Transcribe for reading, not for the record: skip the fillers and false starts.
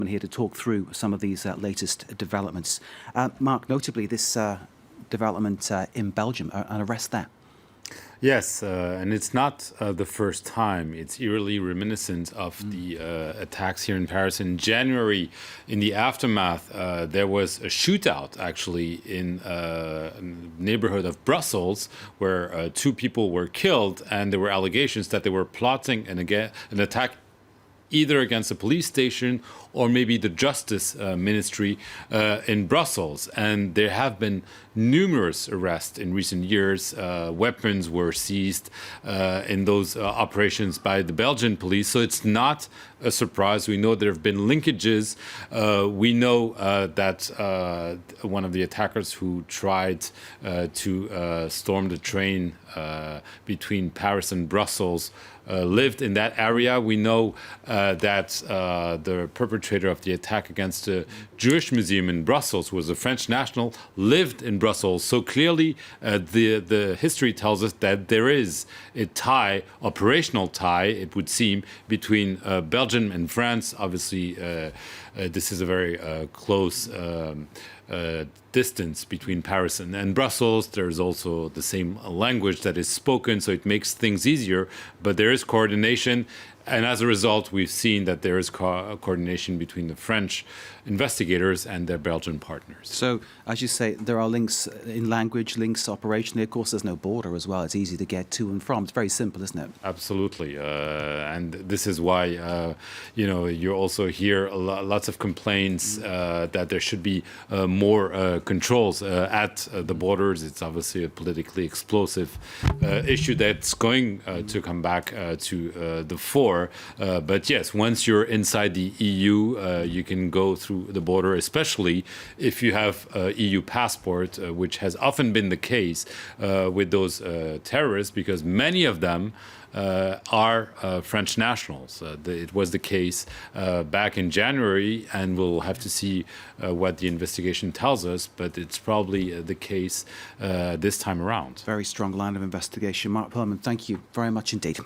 here to talk through some of these latest developments. Mark, notably this development in Belgium, an arrest there. Yes, and it's not the first time. It's eerily reminiscent of the attacks here in Paris in January. In the aftermath, there was a shootout, actually, in a neighborhood of Brussels, where two people were killed, and there were allegations that they were plotting an attack either against a police station or maybe the Justice Ministry in Brussels. And there have been numerous arrests in recent years. Weapons were seized in those operations by the Belgian police. So it's not a surprise. We know there have been linkages. We know that one of the attackers who tried to storm the train between Paris and Brussels lived in that area. We know that the perpetrator of the attack against the Jewish Museum in Brussels, who was a French national, lived in Brussels. So clearly, the history tells us that there is a tie, operational tie, it would seem, between Belgium and France. Obviously, this is a very close distance between Paris and Brussels. There's also the same language that is spoken, so it makes things easier, but there is coordination. And as a result, we've seen that there is coordination between the French investigators and their Belgian partners. So, as you say, there are links in language, links operationally. Of course, there's no border as well. It's easy to get to and from. It's very simple, isn't it? Absolutely. And this is why, you also hear lots of complaints that there should be more controls at the borders. It's obviously a politically explosive issue that's going to come back to the fore. But yes, once you're inside the EU, you can go through the border, especially if you have an EU passport, which has often been the case with those terrorists, because many of them are French nationals. It was the case back in January, and we'll have to see what the investigation tells us, but it's probably the case this time around. Very strong line of investigation. Mark Perlman, thank you very much indeed.